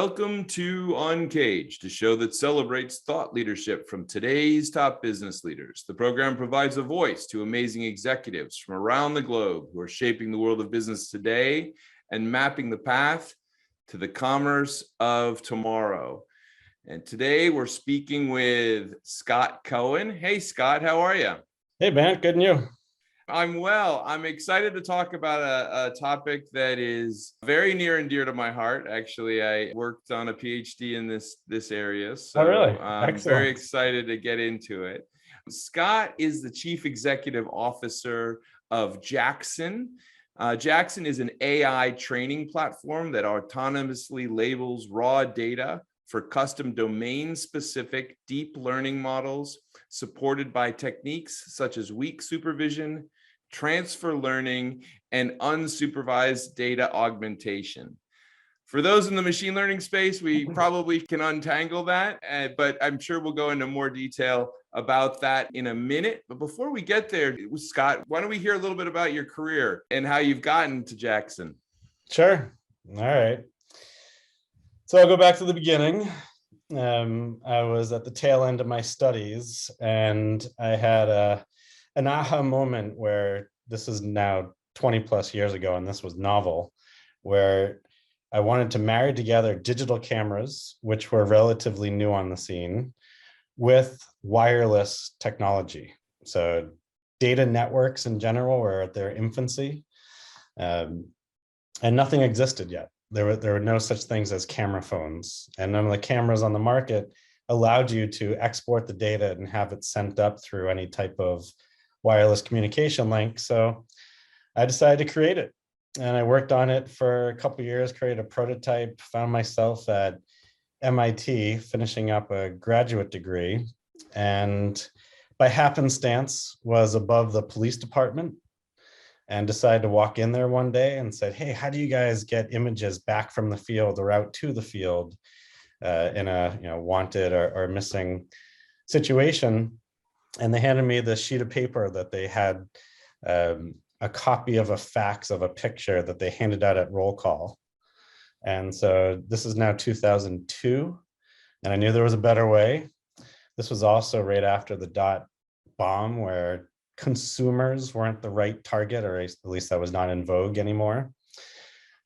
Welcome to Uncaged, a show that celebrates thought leadership from today's top business leaders. The program provides a voice to amazing executives from around the globe who are shaping the world of business today and mapping the path to the commerce of tomorrow. And today we're speaking with Scott Cohen. Hey, Scott, how are you? Hey, man, good and you? I'm well. I'm excited to talk about a topic that is very near and dear to my heart. Actually, I worked on a PhD in this area, so really? I'm very excited to get into it. Scott is the Chief Executive Officer of Jaxon. Jaxon is an AI training platform that autonomously labels raw data for custom domain-specific deep learning models supported by techniques such as weak supervision, transfer learning, and unsupervised data augmentation. For those in the machine learning space, we probably can untangle that, but I'm sure we'll go into more detail about that in a minute. But before we get there, Scott, why don't we hear a little bit about your career and how you've gotten to Jaxon? Sure. All right. So I'll go back to the beginning. I was at the tail end of my studies, and I had an aha moment where this is now 20 plus years ago, and this was novel, where I wanted to marry together digital cameras, which were relatively new on the scene, with wireless technology. So data networks in general were at their infancy, and nothing existed yet. There were no such things as camera phones, and none of the cameras on the market allowed you to export the data and have it sent up through any type of wireless communication link. So I decided to create it, and I worked on it for a couple of years, created a prototype, found myself at MIT finishing up a graduate degree, and by happenstance was above the police department, and decided to walk in there one day and said, hey, how do you guys get images back from the field or out to the field in a wanted or missing situation? And they handed me the sheet of paper that they had a copy of a fax of a picture that they handed out at roll call. And so this is now 2002, and I knew there was a better way. This was also right after the dot bomb, where consumers weren't the right target, or at least that was not in vogue anymore.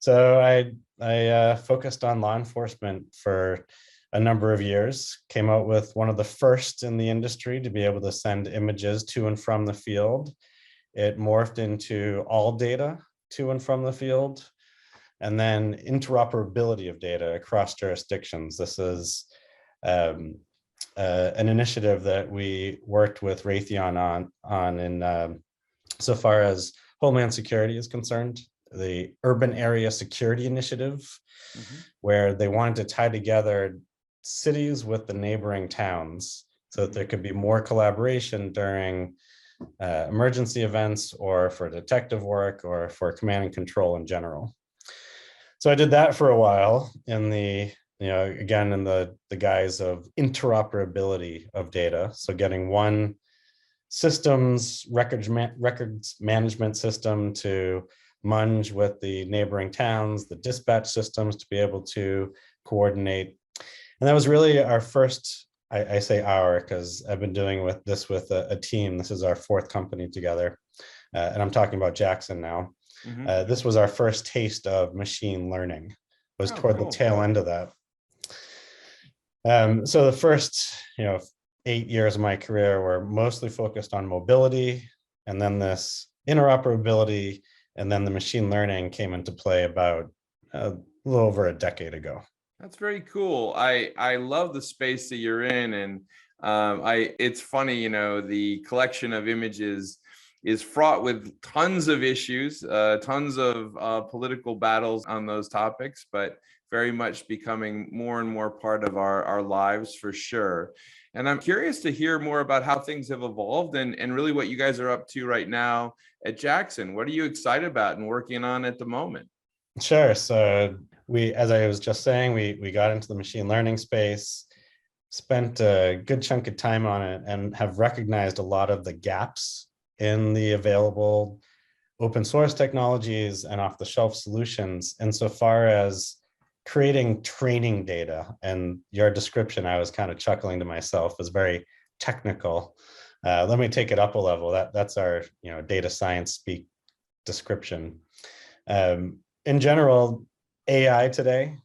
So I focused on law enforcement for a number of years, came out with one of the first in the industry to be able to send images to and from the field. It morphed into all data to and from the field, and then interoperability of data across jurisdictions. This is an initiative that we worked with Raytheon on in so far as Homeland Security is concerned, the Urban Area Security Initiative, where they wanted to tie together cities with the neighboring towns so that there could be more collaboration during emergency events, or for detective work, or for command and control in general. So I did that for a while in the again, in the guise of interoperability of data. So getting one records management system to munge with the neighboring towns, the dispatch systems to be able to coordinate. And that was really our first, I say our, because I've been doing this with a team. This is our fourth company together. And I'm talking about Jaxon now. This was our first taste of machine learning. It was toward the tail end of that. So the first, 8 years of my career were mostly focused on mobility, and then this interoperability, and then the machine learning came into play about a little over a decade ago. That's very cool. I love the space that you're in, and it's funny, the collection of images is fraught with tons of issues, tons of political battles on those topics, but very much becoming more and more part of our lives for sure. And I'm curious to hear more about how things have evolved and really what you guys are up to right now at Jaxon. What are you excited about and working on at the moment? Sure. So as I was just saying, we got into the machine learning space, spent a good chunk of time on it, and have recognized a lot of the gaps in the available open source technologies and off-the-shelf solutions insofar as creating training data. And your description, I was kind of chuckling to myself, was very technical. Let me take it up a level. That's our data science speak description. In general, AI today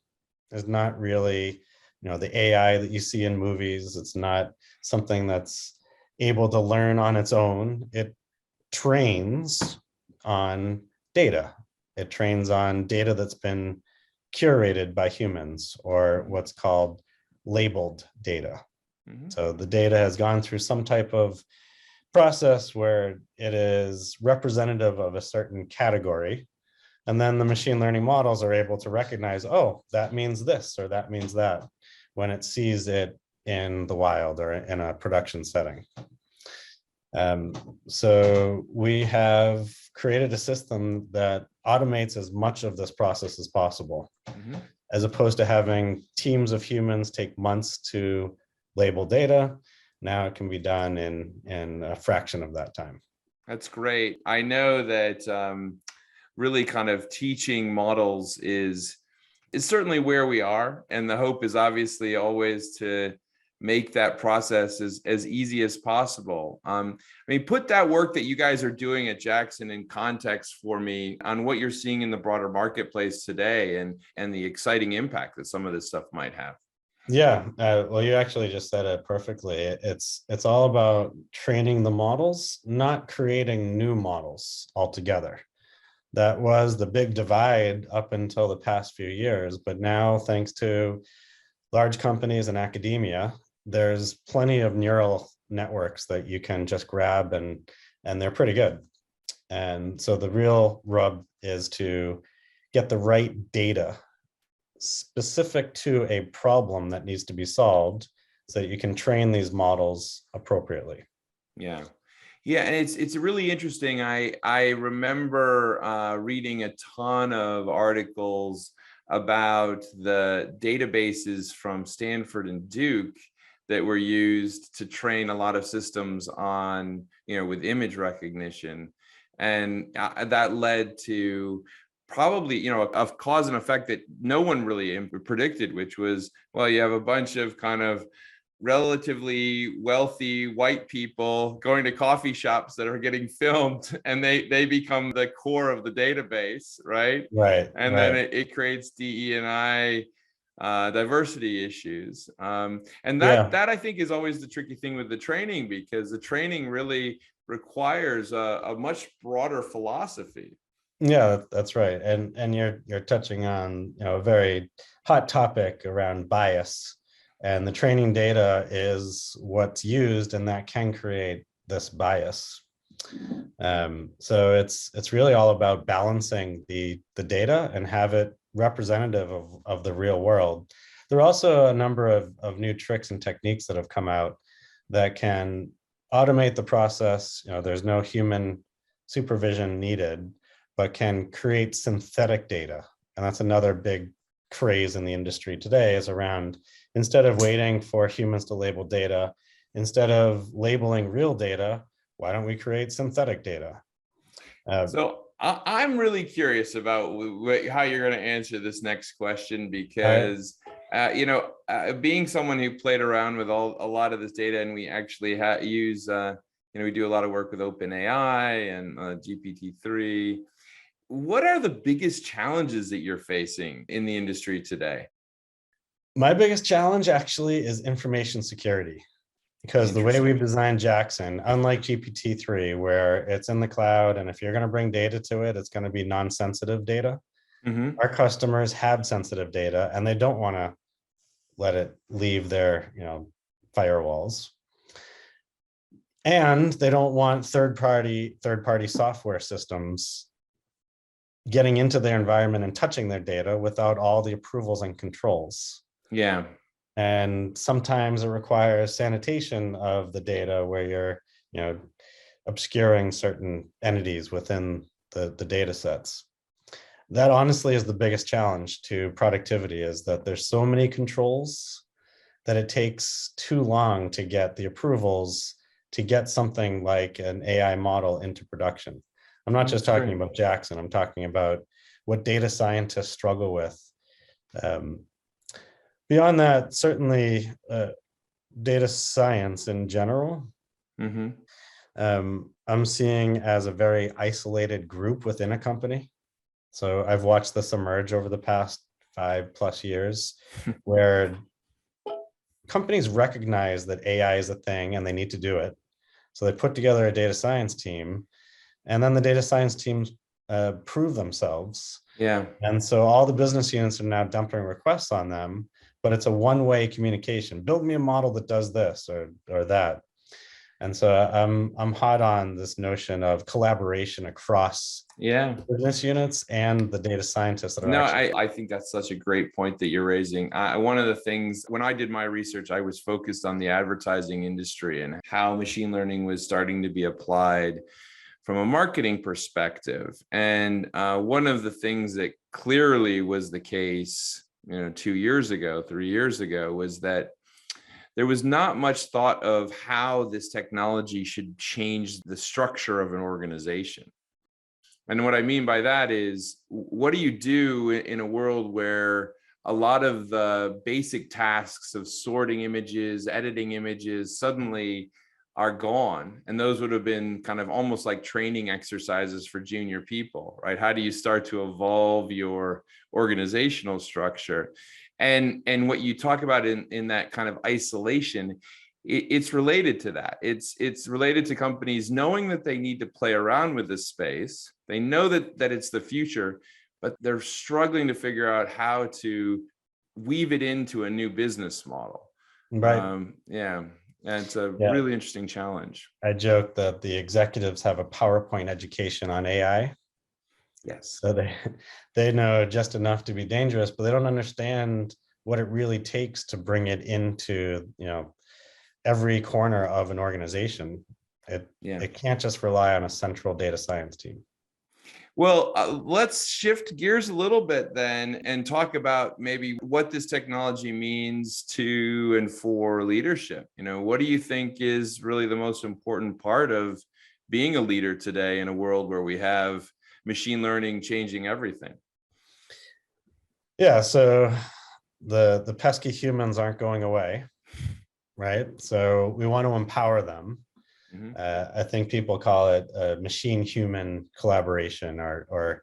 is not really the AI that you see in movies. It's not something that's able to learn on its own. It trains on data. It trains on data that's been curated by humans, or what's called labeled data. Mhm. So the data has gone through some type of process where it is representative of a certain category. And then the machine learning models are able to recognize, oh, that means this or that means that, when it sees it in the wild or in a production setting. So we have created a system that automates as much of this process as possible, as opposed to having teams of humans take months to label data. Now it can be done in a fraction of that time. That's great. I know that really kind of teaching models is certainly where we are. And the hope is obviously always to make that process as easy as possible. I mean, put that work that you guys are doing at Jaxon in context for me on what you're seeing in the broader marketplace today and the exciting impact that some of this stuff might have. Yeah, well, you actually just said it perfectly. It's all about training the models, not creating new models altogether. That was the big divide up until the past few years. But now, thanks to large companies and academia, there's plenty of neural networks that you can just grab, and they're pretty good. And so the real rub is to get the right data specific to a problem that needs to be solved so that you can train these models appropriately. Yeah. Yeah, and it's really interesting. I remember reading a ton of articles about the databases from Stanford and Duke that were used to train a lot of systems on, with image recognition. And that led to probably, a cause and effect that no one really predicted, which was, well, you have a bunch of kind of relatively wealthy white people going to coffee shops that are getting filmed, and they become the core of the database, right? Right. And then it creates DE&I diversity issues. And that I think is always the tricky thing with the training, because the training really requires a much broader philosophy. Yeah, that's right. And you're touching on a very hot topic around bias. And the training data is what's used, and that can create this bias. So it's really all about balancing the data and have it representative of the real world. There are also a number of new tricks and techniques that have come out that can automate the process. There's no human supervision needed, but can create synthetic data. And that's another big craze in the industry today, is around, instead of waiting for humans to label data, instead of labeling real data, why don't we create synthetic data? So I'm really curious about how you're going to answer this next question, because being someone who played around with a lot of this data, and we actually use we do a lot of work with OpenAI and GPT-3. What are the biggest challenges that you're facing in the industry today? My biggest challenge actually is information security, because the way we've designed Jaxon, unlike GPT-3, where it's in the cloud, and if you're going to bring data to it, it's going to be non-sensitive data. Our customers have sensitive data, and they don't want to let it leave their firewalls. And they don't want third-party software systems getting into their environment and touching their data without all the approvals and controls. Yeah. And sometimes it requires sanitation of the data, where you're obscuring certain entities within the data sets. That honestly is the biggest challenge to productivity, is that there's so many controls that it takes too long to get the approvals to get something like an AI model into production. I'm not just talking about Jaxon. I'm talking about what data scientists struggle with Um, Beyond that, certainly data science in general, Mm-hmm. I'm seeing as a very isolated group within a company. So I've watched this emerge over the past 5+ years, where companies recognize that AI is a thing and they need to do it. So they put together a data science team, and then the data science teams prove themselves. Yeah. And so all the business units are now dumping requests on them, but it's a one-way communication. Build me a model that does this or that. And so I'm hot on this notion of collaboration across Yeah. business units and the data scientists that are No, actually. I think that's such a great point that you're raising. One of the things when I did my research, I was focused on the advertising industry and how machine learning was starting to be applied from a marketing perspective. And one of the things that clearly was the case, 2 years ago, 3 years ago, was that there was not much thought of how this technology should change the structure of an organization. And what I mean by that is, what do you do in a world where a lot of the basic tasks of sorting images, editing images suddenly are gone? And those would have been kind of almost like training exercises for junior people, right? How do you start to evolve your organizational structure? And what you talk about in that kind of isolation, it's related to that. It's related to companies knowing that they need to play around with this space. They know that it's the future, but they're struggling to figure out how to weave it into a new business model. Right. Yeah, and it's a Yeah. really interesting challenge. I joke that the executives have a PowerPoint education on AI. Yes. So they know just enough to be dangerous, but they don't understand what it really takes to bring it into, every corner of an organization. Yeah. It can't just rely on a central data science team. Well, let's shift gears a little bit then and talk about maybe what this technology means to and for leadership. What do you think is really the most important part of being a leader today in a world where we have machine learning changing everything? Yeah, so the pesky humans aren't going away, right? So we want to empower them. Mm-hmm. I think people call it machine-human collaboration or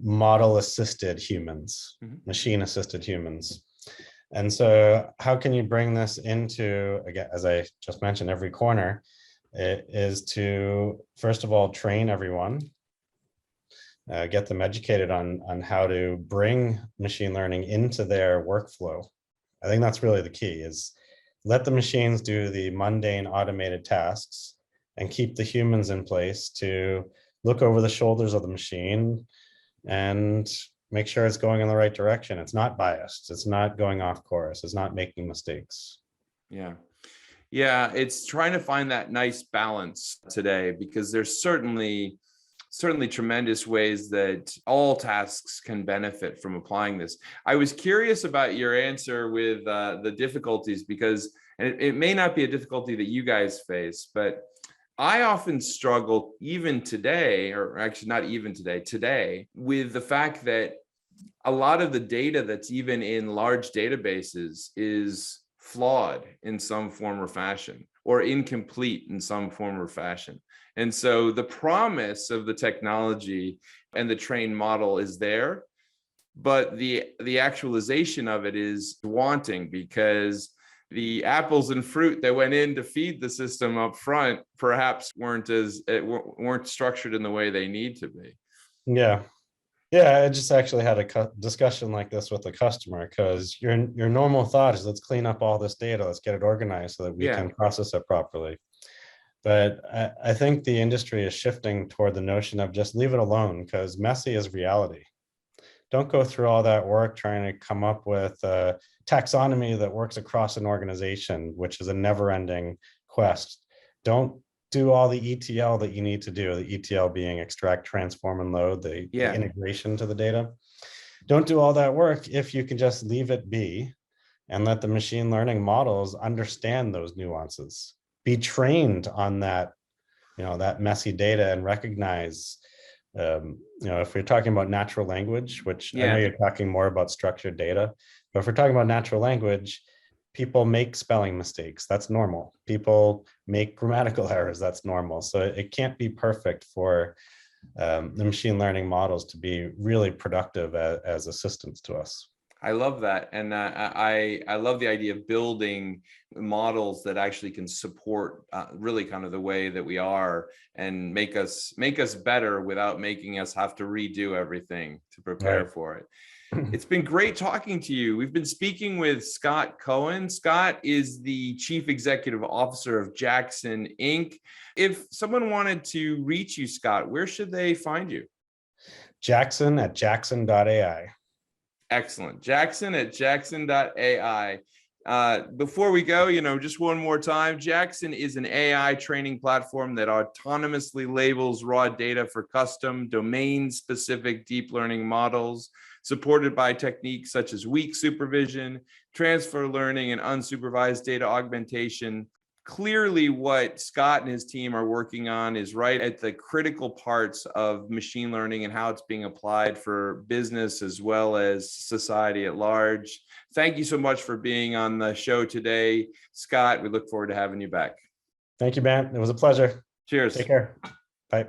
model-assisted humans, Mm-hmm. machine-assisted humans. And so how can you bring this into, again, as I just mentioned, every corner? It is to, first of all, train everyone, get them educated on how to bring machine learning into their workflow. I think that's really the key, is let the machines do the mundane automated tasks and keep the humans in place to look over the shoulders of the machine and make sure it's going in the right direction. It's not biased. It's not going off course. It's not making mistakes. Yeah. Yeah, it's trying to find that nice balance today, because there's certainly tremendous ways that all tasks can benefit from applying this. I was curious about your answer with the difficulties, because and it may not be a difficulty that you guys face, but I often struggle even today, or actually not even today, with the fact that a lot of the data that's even in large databases is flawed in some form or fashion, or incomplete in some form or fashion. And so the promise of the technology and the trained model is there, but the actualization of it is wanting, because the apples and fruit that went in to feed the system up front perhaps weren't structured in the way they need to be. Yeah. Yeah, I just actually had a discussion like this with a customer, because your normal thought is, let's clean up all this data, let's get it organized so that we can process it properly. But I think the industry is shifting toward the notion of just leave it alone, because messy is reality. Don't go through all that work trying to come up with a taxonomy that works across an organization, which is a never-ending quest. Don't do all the ETL that you need to do, the ETL being extract, transform, and load, the integration to the data. Don't do all that work if you can just leave it be and let the machine learning models understand those nuances. Be trained on that, that messy data, and recognize If we're talking about natural language, which I know Yeah. you're talking more about structured data, but if we're talking about natural language, people make spelling mistakes. That's normal. People make grammatical errors. That's normal. So it can't be perfect for the machine learning models to be really productive as assistants to us. I love that. And I love the idea of building models that actually can support really kind of the way that we are and make us better without making us have to redo everything to prepare Right. for it. It's been great talking to you. We've been speaking with Scott Cohen. Scott is the Chief Executive Officer of Jaxon, Inc. If someone wanted to reach you, Scott, where should they find you? Jaxon at jaxon.ai. Excellent. Jaxon at jaxon.ai. Before we go, just one more time, Jaxon is an AI training platform that autonomously labels raw data for custom domain-specific deep learning models, supported by techniques such as weak supervision, transfer learning, and unsupervised data augmentation. Clearly, what Scott and his team are working on is right at the critical parts of machine learning and how it's being applied for business as well as society at large. Thank you so much for being on the show today, Scott. We look forward to having you back. Thank you, Ben. It was a pleasure. Cheers. Take care. Bye.